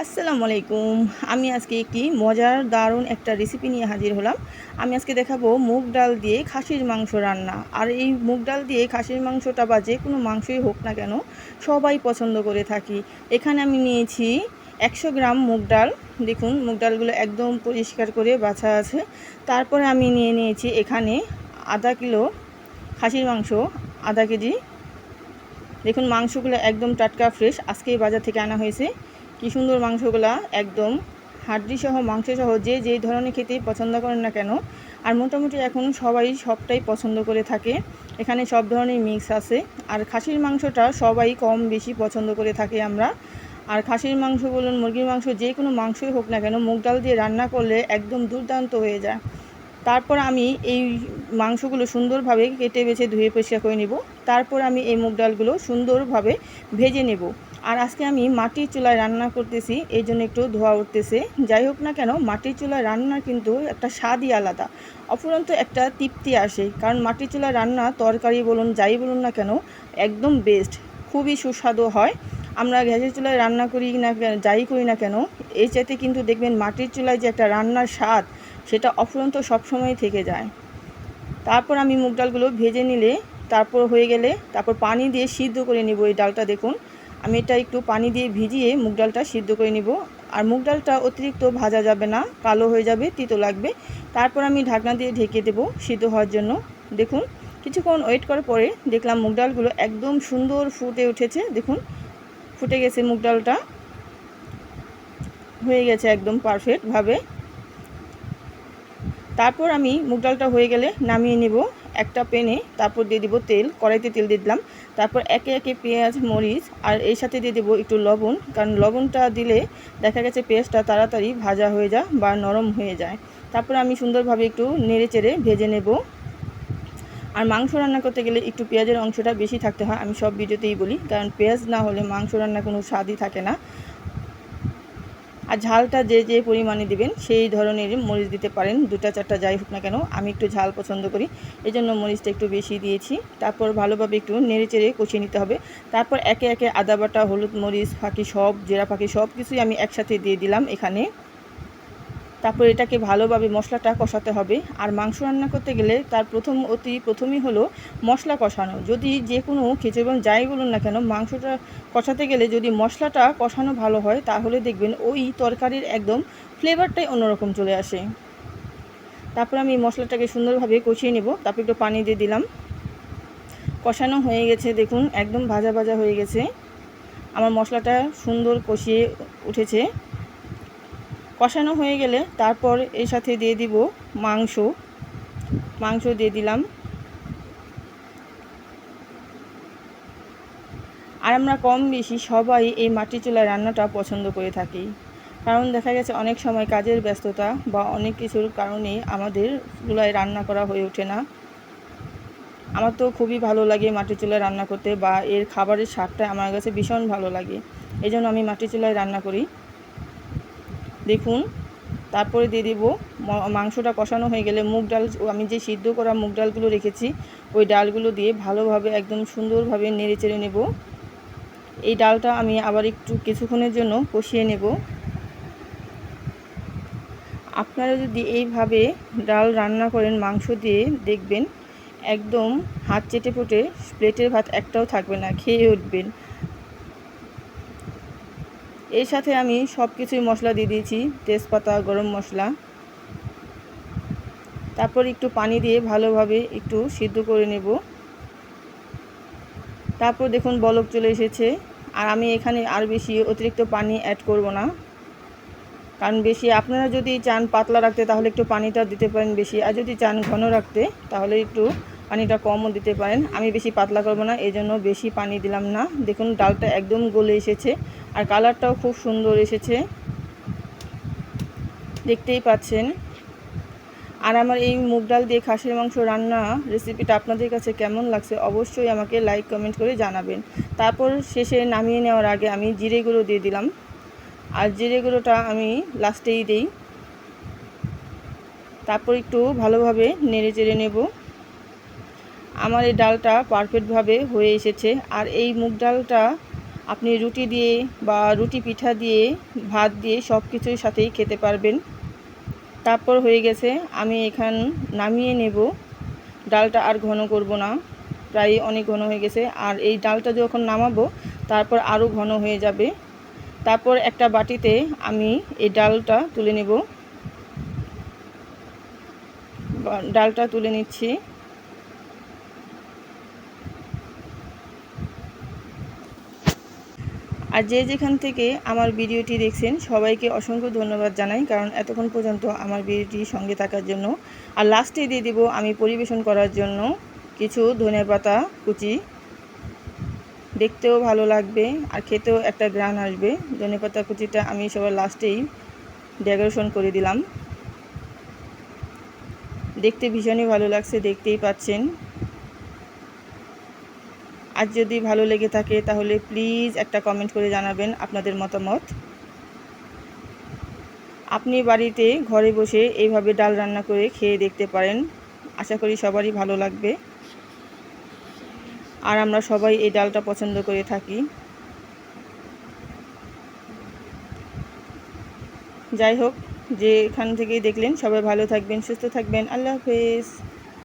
আসসালামু আলাইকুম। আমি আজকে একটি মজার দারুণ একটা রেসিপি নিয়ে হাজির হলাম। আমি আজকে দেখাবো মুগ ডাল দিয়ে খাসির মাংস রান্না। আর এই মুগ ডাল দিয়ে খাসির মাংসটা বা যে কোনো মাংসই হোক না কেন সবাই পছন্দ করে থাকি। এখানে আমি নিয়েছি 100 গ্রাম মুগ ডাল। দেখুন মুগ ডালগুলো একদম পরিষ্কার করে বাছা আছে। তারপরে আমি নিয়ে নিয়েছি এখানে আধা কিলো খাসির মাংস, আধা কেজি। দেখুন মাংসগুলো একদম টাটকা ফ্রেশ, আজকেই বাজার থেকে আনা হয়েছে। কি সুন্দর মাংসগুলা, একদম হাড্ডিসহ মাংসসহ যে যেই ধরনের খেতেই পছন্দ করেন না কেন। আর মোটামুটি এখন সবাই সবটাই পছন্দ করে থাকে। এখানে সব ধরনের মিক্স আছে। আর খাসির মাংসটা সবাই কম বেশি পছন্দ করে থাকে আমরা। আর খাসির মাংস বলুন, মুরগির মাংস, যে কোনো মাংসই হোক না কেন মুগ ডাল দিয়ে রান্না করলে একদম দুর্দান্ত হয়ে যায়। তারপর আমি এই মাংসগুলো সুন্দরভাবে কেটে বেছে ধুয়ে পরিষ্কার করে নেব। তারপর আমি এই মুগ ডালগুলো সুন্দরভাবে ভেজে নেব। আর আজকে আমি মাটির চুলায় রান্না করতেছি, এই জন্য একটু ধোয়া উঠতেছে। যাই হোক না কেন, মাটির চুলায় রান্নার কিন্তু একটা স্বাদই আলাদা, অফুরন্ত একটা তৃপ্তি আসে। কারণ মাটির চুলায় রান্না তরকারি বলুন, যাই বলুন না কেন, একদম বেস্ট, খুবই সুস্বাদু হয়। আমরা গ্যাসের চুলায় রান্না করি না, যাই করি না কেন, এই চাইতে কিন্তু দেখবেন মাটির চুলায় যে একটা রান্নার স্বাদ, সেটা অফুরন্ত সবসময় থেকে যায়। তারপর আমি মুগ ডালগুলো ভেজে নিলে, তারপর হয়ে গেলে তারপর পানি দিয়ে সিদ্ধ করে নিব এই ডালটা। দেখুন আমি এটা একটু পানি দিয়ে ভিজিয়ে মুগ ডালটা সিদ্ধ করে নিব। আর মুগ ডালটা অতিরিক্ত ভাজা যাবে না, কালো হয়ে যাবে, তিতো লাগবে। তারপর আমি ঢাকনা দিয়ে ঢেকে দেবো সিদ্ধ হওয়ার জন্য। দেখুন কিছুক্ষণ ওয়েট করার পরে দেখলাম মুগ ডালগুলো একদম সুন্দর ফুটে উঠেছে। দেখুন ফুটে গেছে, মুগ ডালটা হয়ে গেছে একদম পারফেক্টভাবে। তারপর আমি মুগ ডালটা হয়ে গেলে নামিয়ে নেব একটা প্যানে। তারপর দিয়ে দিব তেল, কড়াইতে তেল দিয়ে দিলাম। তারপর একে একে পেঁয়াজ, মরিচ আর এর সাথে দিয়ে দেবো একটু লবণ, কারণ লবণটা দিলে দেখা গেছে পেঁয়াজটা তাড়াতাড়ি ভাজা হয়ে যায় বা নরম হয়ে যায়। তারপর আমি সুন্দরভাবে একটু নেড়ে চেড়ে ভেজে নেব। আর মাংস রান্না করতে গেলে একটু পেঁয়াজের অংশটা বেশি থাকতে হয়, আমি সব ভিডিওতেই বলি, কারণ পেঁয়াজ না হলে মাংস রান্না কোনো স্বাদই থাকে না। আর ঝালটা যে যে পরিমাণে দিবেন সেই ধরনের মরিচ দিতে পারেন, 2টা 4টা যাই হোক না কেন। আমি একটু ঝাল পছন্দ করি, এই জন্য মরিচটা একটু বেশি দিয়েছি। তারপর ভালোভাবে একটু নেড়ে চেড়ে কষিয়ে নিতে হবে। তারপর একে একে আদা বাটা, হলুদ, মরিচ ফাঁকি সব, জিরা ফাঁকি সব কিছুই আমি একসাথে দিয়ে দিলাম এখানে। তারপর এটাকে ভালোভাবে মশলাটা কষাতে হবে। আর মাংস রান্না করতে গেলে তার প্রথমেই হলো মশলা কষানো। যদি যে কোনো খিচুড়ি যাই বলুন না কেন, মাংসটা কষাতে গেলে যদি মশলাটা কষানো ভালো হয়, তাহলে দেখবেন ওই তরকারির একদম ফ্লেভারটাই অন্যরকম চলে আসে। তারপর আমি মশলাটাকে সুন্দরভাবে কষিয়ে নেব। তারপর একটু পানি দিয়ে দিলাম। কষানো হয়ে গেছে, দেখুন একদম ভাজা ভাজা হয়ে গেছে। আমার মশলাটা সুন্দর কষিয়ে উঠেছে। কষানো হয়ে গেলে তারপর এর সাথে দিয়ে দিব মাংস দিয়ে দিলাম। আর আমরা কম বেশি সবাই এই মাটির চুলায় রান্নাটা পছন্দ করে থাকি, কারণ দেখা গেছে অনেক সময় কাজের ব্যস্ততা বা অনেক কিছুর কারণে আমাদের চুলায় রান্না করা হয়ে ওঠে না। আমার তো খুবই ভালো লাগে মাটির চুলায় রান্না করতে, বা এর খাবারের স্বাদটা আমার কাছে ভীষণ ভালো লাগে, এই জন্য আমি মাটির চুলায় রান্না করি। দেখুন তারপরে দিয়ে দিব মাংসটা কষানো হয়ে গেলে মুগ ডাল, আমি যে সিদ্ধ করা মুগ ডালগুলো রেখেছি ওই ডালগুলো দিয়ে ভালোভাবে একদম সুন্দরভাবে নেড়ে চেড়ে নেব। এই ডালটা আমি আবার একটু কিছুক্ষণের জন্য কষিয়ে নেব। আপনারা যদি এইভাবে ডাল রান্না করেন মাংস দিয়ে, দেখবেন একদম হাত চেটে পুটে প্লেটের ভাত একটাও থাকবে না, খেয়ে উঠবেন। এর সাথে আমি সব কিছুই মশলা দিয়ে দিয়েছি, তেজপাতা, গরম মশলা। তারপর একটু পানি দিয়ে ভালোভাবে একটু সিদ্ধ করে নেব। তারপর দেখুন বলক চলে এসেছে। আর আমি এখানে আর বেশি অতিরিক্ত পানি অ্যাড করব না, কারণ বেশি আপনারা যদি চান পাতলা রাখতে তাহলে একটু পানিটা দিতে পারেন বেশি, আর যদি চান ঘন রাখতে তাহলে একটু পানিটা কমও দিতে পারেন। আমি বেশি পাতলা করব না, এই জন্য বেশি পানি দিলাম না। দেখুন ডালটা একদম গলে এসেছে আর কালারটাও খুব সুন্দর এসেছে, দেখতেই পাচ্ছেন। আর আমার এই মুগ ডাল দিয়ে খাসির মাংস রান্না রেসিপিটা আপনাদের কাছে কেমন লাগছে অবশ্যই আমাকে লাইক কমেন্ট করে জানাবেন। তারপর শেষে নামিয়ে নেওয়ার আগে আমি জিরে গুঁড়ো দিয়ে দিলাম, আর জিরে গুঁড়োটা আমি লাস্টেই দিই। তারপর একটু ভালোভাবে নেড়ে চেড়ে নেব। আমার এই ডালটা পারফেক্টভাবে হয়ে এসেছে। আর এই মুগ ডালটা আপনি রুটি দিয়ে বা রুটি পিঠা দিয়ে ভাত দিয়ে সব কিছুর সাথেই খেতে পারবেন। তারপর হয়ে গেছে, আমি নামিয়ে নেব। ডালটা আর ঘন করব না, প্রায় অনেক ঘন হয়ে গেছে। আর এই ডালটা যখন নামাবো তারপর আরও ঘন হয়ে যাবে। তারপর একটা বাটিতে আমি এই ডালটা তুলে নিচ্ছি। আর যে যেখান থেকে আমার ভিডিওটি দেখছেন সবাইকে অসংখ্য ধন্যবাদ জানাই, কারণ এতক্ষণ পর্যন্ত আমার ভিডিওটির সঙ্গে থাকার জন্য। আর লাস্টে দিয়ে দিব আমি পরিবেশন করার জন্য কিছু ধনেপাতা কুচি। দেখতেও ভালো লাগবে আর খেতেও একটা ঘ্রাণ আসবে। ধনেপাতা কুচিটা আমি সবার লাস্টেই ডেকোরেশন করে দিলাম। দেখতে ভীষণই ভালো লাগছে, দেখতেই পাচ্ছেন। আর যদি ভালো লেগে থাকে তাহলে প্লিজ একটা কমেন্ট করে জানাবেন আপনাদের মতামত। আপনি বাড়িতে ঘরে বসে এইভাবে ডাল রান্না করে খেয়ে দেখতে পারেন, আশা করি সবারই ভালো লাগবে। আর আমরা সবাই এই ডালটা পছন্দ করে থাকি। যাই হোক, যেখান থেকেই দেখলেন সবাই ভালো থাকবেন, সুস্থ থাকবেন। আল্লাহ হাফেজ।